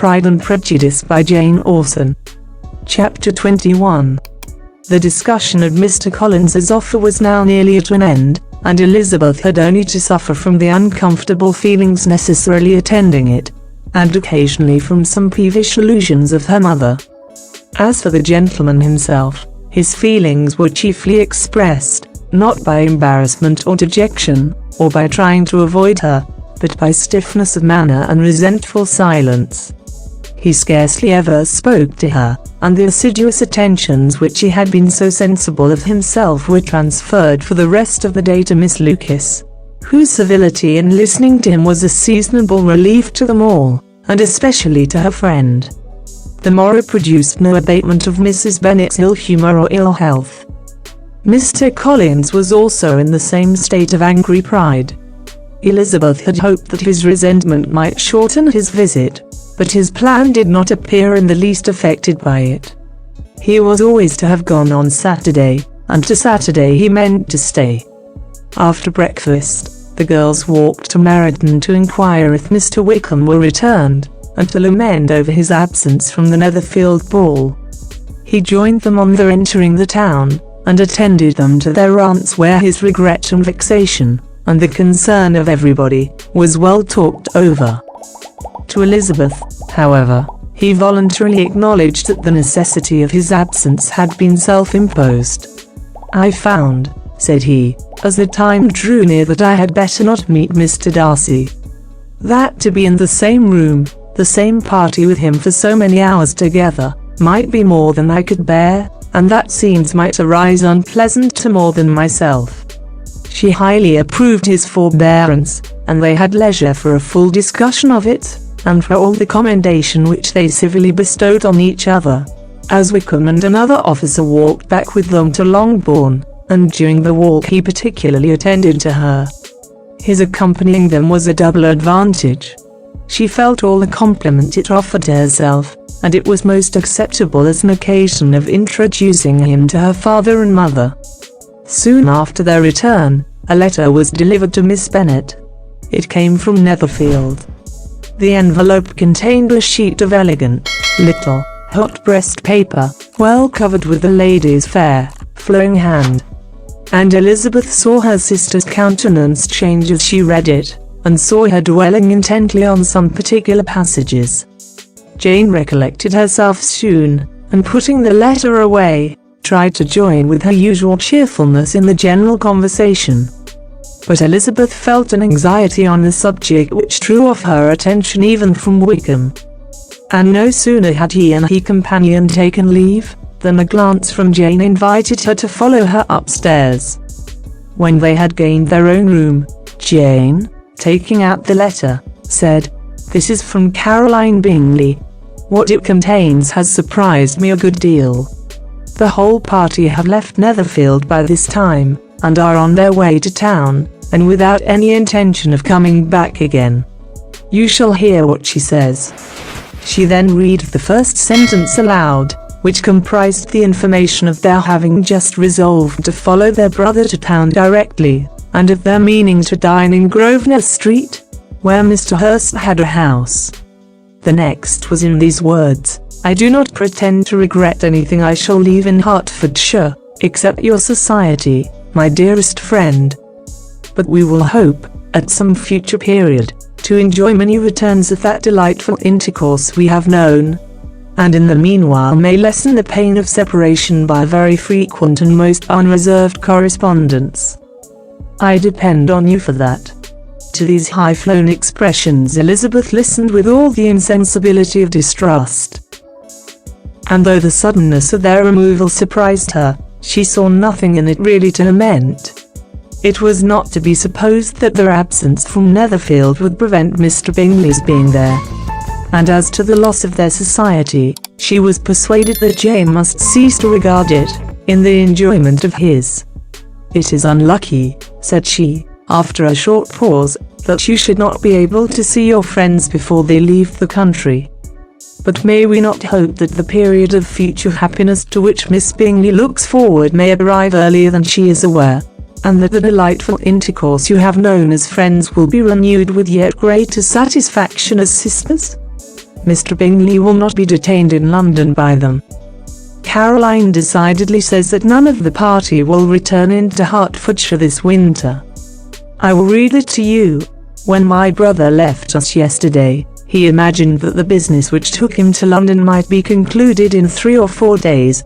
Pride and Prejudice by Jane Austen. Chapter 21. The discussion of Mr. Collins's offer was now nearly at an end, and Elizabeth had only to suffer from the uncomfortable feelings necessarily attending it, and occasionally from some peevish allusions of her mother. As for the gentleman himself, his feelings were chiefly expressed, not by embarrassment or dejection, or by trying to avoid her, but by stiffness of manner and resentful silence. He scarcely ever spoke to her, and the assiduous attentions which he had been so sensible of himself were transferred for the rest of the day to Miss Lucas, whose civility in listening to him was a seasonable relief to them all, and especially to her friend. The morrow produced no abatement of Mrs. Bennet's ill humour or ill health. Mr. Collins was also in the same state of angry pride. Elizabeth had hoped that his resentment might shorten his visit, but his plan did not appear in the least affected by it. He was always to have gone on Saturday, and to Saturday he meant to stay. After breakfast, the girls walked to Meryton to inquire if Mr. Wickham were returned, and to lament over his absence from the Netherfield ball. He joined them on their entering the town, and attended them to their aunt's, where his regret and vexation, and the concern of everybody, was well talked over. To Elizabeth, however, he voluntarily acknowledged that the necessity of his absence had been self-imposed. "I found," said he, as the time drew near, "that I had better not meet Mr. Darcy. That to be in the same room, the same party with him for so many hours together, might be more than I could bear, and that scenes might arise unpleasant to more than myself." She highly approved his forbearance, and they had leisure for a full discussion of it, and for all the commendation which they civilly bestowed on each other, as Wickham and another officer walked back with them to Longbourn, and during the walk he particularly attended to her. His accompanying them was a double advantage. She felt all the compliment it offered to herself, and it was most acceptable as an occasion of introducing him to her father and mother. Soon after their return, a letter was delivered to Miss Bennet. It came from Netherfield. The envelope contained a sheet of elegant, little, hot-pressed paper, well covered with the lady's fair, flowing hand. And Elizabeth saw her sister's countenance change as she read it, and saw her dwelling intently on some particular passages. Jane recollected herself soon, and putting the letter away, tried to join with her usual cheerfulness in the general conversation. But Elizabeth felt an anxiety on the subject which drew off her attention even from Wickham. And no sooner had he and his companion taken leave, than a glance from Jane invited her to follow her upstairs. When they had gained their own room, Jane, taking out the letter, said, "This is from Caroline Bingley. What it contains has surprised me a good deal. The whole party have left Netherfield by this time, and are on their way to town, and without any intention of coming back again. You shall hear what she says." She then read the first sentence aloud, which comprised the information of their having just resolved to follow their brother to town directly, and of their meaning to dine in Grosvenor Street, where Mr. Hurst had a house. The next was in these words: "I do not pretend to regret anything I shall leave in Hertfordshire, except your society, my dearest friend. But we will hope, at some future period, to enjoy many returns of that delightful intercourse we have known, and in the meanwhile may lessen the pain of separation by very frequent and most unreserved correspondence. I depend on you for that." To these high-flown expressions Elizabeth listened with all the insensibility of distrust. And though the suddenness of their removal surprised her, she saw nothing in it really to lament. It was not to be supposed that their absence from Netherfield would prevent Mr. Bingley's being there. And as to the loss of their society, she was persuaded that Jane must cease to regard it, in the enjoyment of his. "It is unlucky," said she, after a short pause, "that you should not be able to see your friends before they leave the country. But may we not hope that the period of future happiness to which Miss Bingley looks forward may arrive earlier than she is aware, and that the delightful intercourse you have known as friends will be renewed with yet greater satisfaction as sisters?" Mr. Bingley will not be detained in London by them. Caroline decidedly says that none of the party will return into Hertfordshire this winter. I will read it to you. When my brother left us yesterday, he imagined that the business which took him to London might be concluded in 3 or 4 days.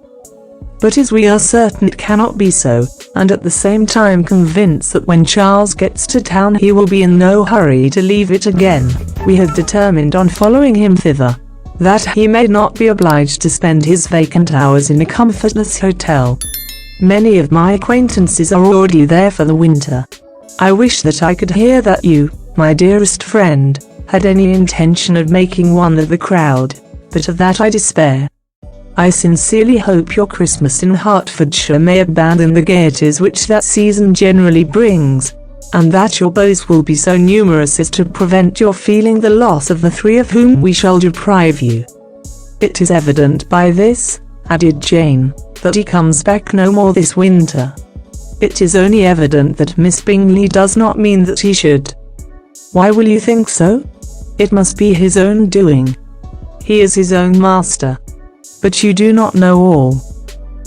But as we are certain it cannot be so, and at the same time convinced that when Charles gets to town he will be in no hurry to leave it again, we have determined on following him thither, that he may not be obliged to spend his vacant hours in a comfortless hotel. Many of my acquaintances are already there for the winter. I wish that I could hear that you, my dearest friend, had any intention of making one of the crowd, but of that I despair. I sincerely hope your Christmas in Hertfordshire may abandon the gaieties which that season generally brings, and that your beaux will be so numerous as to prevent your feeling the loss of the 3 of whom we shall deprive you. It is evident by this, added Jane, that he comes back no more this winter. It is only evident that Miss Bingley does not mean that he should. Why will you think so? It must be his own doing. He is his own master. But you do not know all.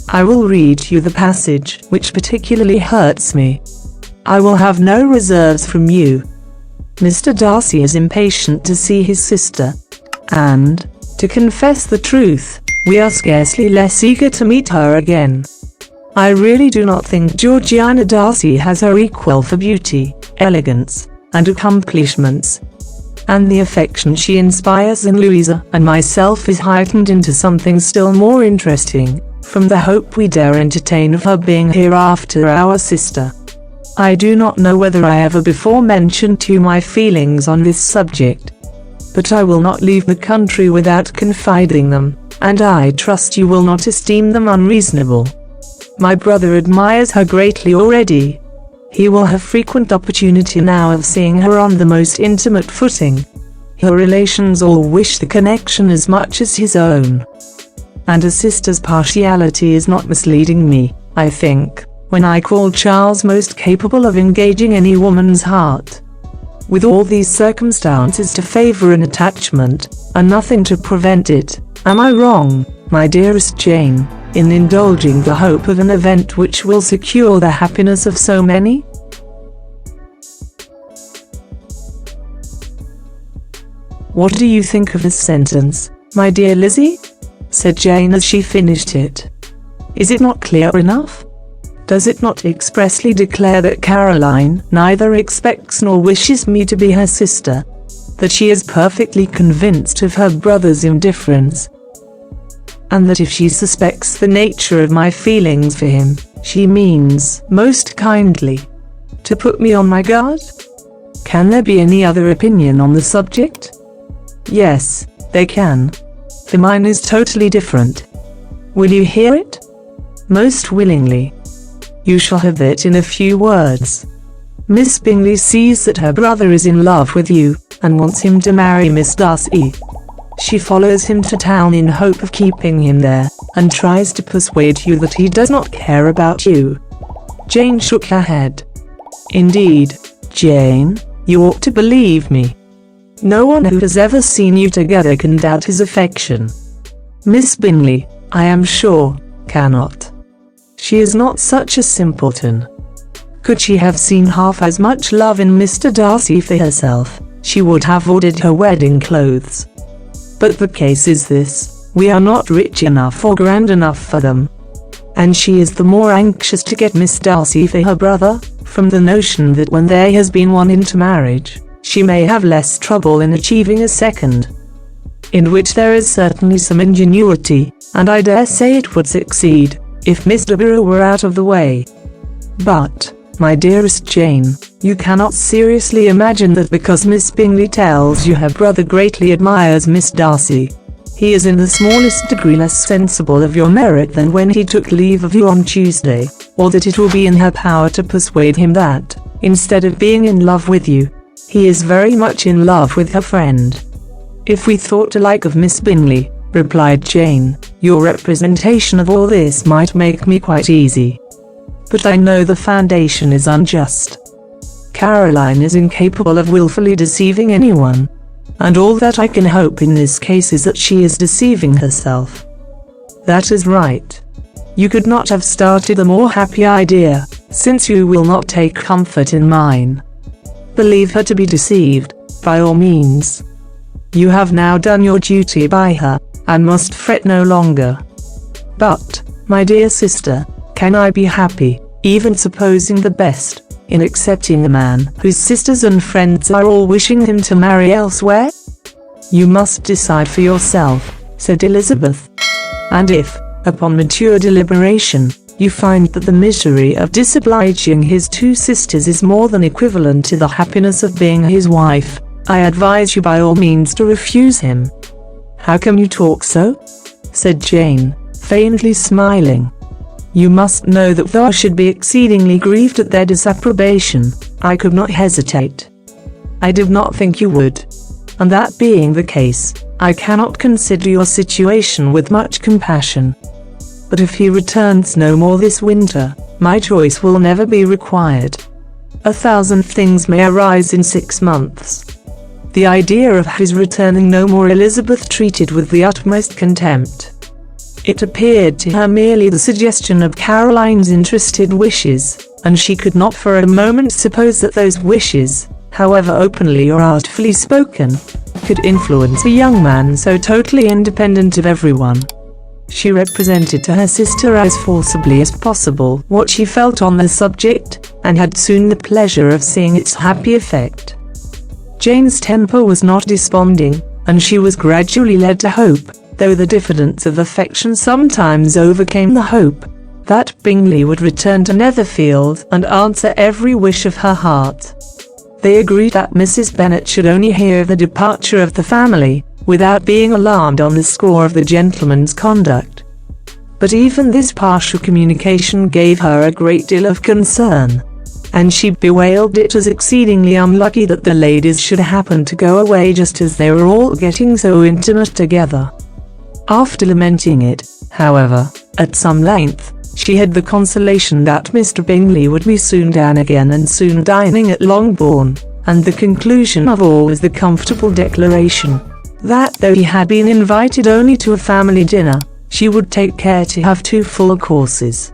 I will read you the passage which particularly hurts me. I will have no reserves from you. Mr. Darcy is impatient to see his sister, and, to confess the truth, we are scarcely less eager to meet her again. I really do not think Georgiana Darcy has her equal for beauty, elegance, and accomplishments, and the affection she inspires in Louisa and myself is heightened into something still more interesting, from the hope we dare entertain of her being hereafter our sister. I do not know whether I ever before mentioned to you my feelings on this subject, but I will not leave the country without confiding them, and I trust you will not esteem them unreasonable. My brother admires her greatly already. He will have frequent opportunity now of seeing her on the most intimate footing. Her relations all wish the connection as much as his own. And a sister's partiality is not misleading me, I think, when I call Charles most capable of engaging any woman's heart. With all these circumstances to favour an attachment, and nothing to prevent it, am I wrong, my dearest Jane, in indulging the hope of an event which will secure the happiness of so many? What do you think of this sentence, my dear Lizzie? Said Jane as she finished it. Is it not clear enough? Does it not expressly declare that Caroline neither expects nor wishes me to be her sister? That she is perfectly convinced of her brother's indifference? And that if she suspects the nature of my feelings for him, she means, most kindly, to put me on my guard? Can there be any other opinion on the subject? Yes, there can. For mine is totally different. Will you hear it? Most willingly. You shall have it in a few words. Miss Bingley sees that her brother is in love with you, and wants him to marry Miss Darcy. She follows him to town in hope of keeping him there, and tries to persuade you that he does not care about you. Jane shook her head. Indeed, Jane, you ought to believe me. No one who has ever seen you together can doubt his affection. Miss Bingley, I am sure, cannot. She is not such a simpleton. Could she have seen half as much love in Mr. Darcy for herself, she would have ordered her wedding clothes. But the case is this, we are not rich enough or grand enough for them. And she is the more anxious to get Miss Darcy for her brother, from the notion that when there has been one into marriage, she may have less trouble in achieving a second. In which there is certainly some ingenuity, and I dare say it would succeed, if Miss Devereux were out of the way. But, my dearest Jane, you cannot seriously imagine that because Miss Bingley tells you her brother greatly admires Miss Darcy, he is in the smallest degree less sensible of your merit than when he took leave of you on Tuesday, or that it will be in her power to persuade him that, instead of being in love with you, he is very much in love with her friend. If we thought alike of Miss Bingley, replied Jane, your representation of all this might make me quite easy. But I know the foundation is unjust. Caroline is incapable of wilfully deceiving anyone. and all that I can hope in this case is that she is deceiving herself." "That is right. You could not have started a more happy idea, since you will not take comfort in mine. Believe her to be deceived, by all means. You have now done your duty by her, and must fret no longer. But, my dear sister, can I be happy, even supposing the best, in accepting a man whose sisters and friends are all wishing him to marry elsewhere? You must decide for yourself," said Elizabeth. "And if, upon mature deliberation, you find that the misery of disobliging his two sisters is more than equivalent to the happiness of being his wife, I advise you by all means to refuse him." "How can you talk so?" said Jane, faintly smiling. "You must know that though I should be exceedingly grieved at their disapprobation, I could not hesitate. I did not think you would. And that being the case, I cannot consider your situation with much compassion. But if he returns no more this winter, my choice will never be required. 1,000 things may arise in 6 months." The idea of his returning no more Elizabeth treated with the utmost contempt. It appeared to her merely the suggestion of Caroline's interested wishes, and she could not for a moment suppose that those wishes, however openly or artfully spoken, could influence a young man so totally independent of everyone. She represented to her sister as forcibly as possible what she felt on the subject, and had soon the pleasure of seeing its happy effect. Jane's temper was not desponding, and she was gradually led to hope, though the diffidence of affection sometimes overcame the hope, that Bingley would return to Netherfield and answer every wish of her heart. They agreed that Mrs. Bennet should only hear of the departure of the family, without being alarmed on the score of the gentleman's conduct. But even this partial communication gave her a great deal of concern, and she bewailed it as exceedingly unlucky that the ladies should happen to go away just as they were all getting so intimate together. After lamenting it, however, at some length, she had the consolation that Mr. Bingley would be soon down again and soon dining at Longbourn, and the conclusion of all was the comfortable declaration that though he had been invited only to a family dinner, she would take care to have 2 full courses.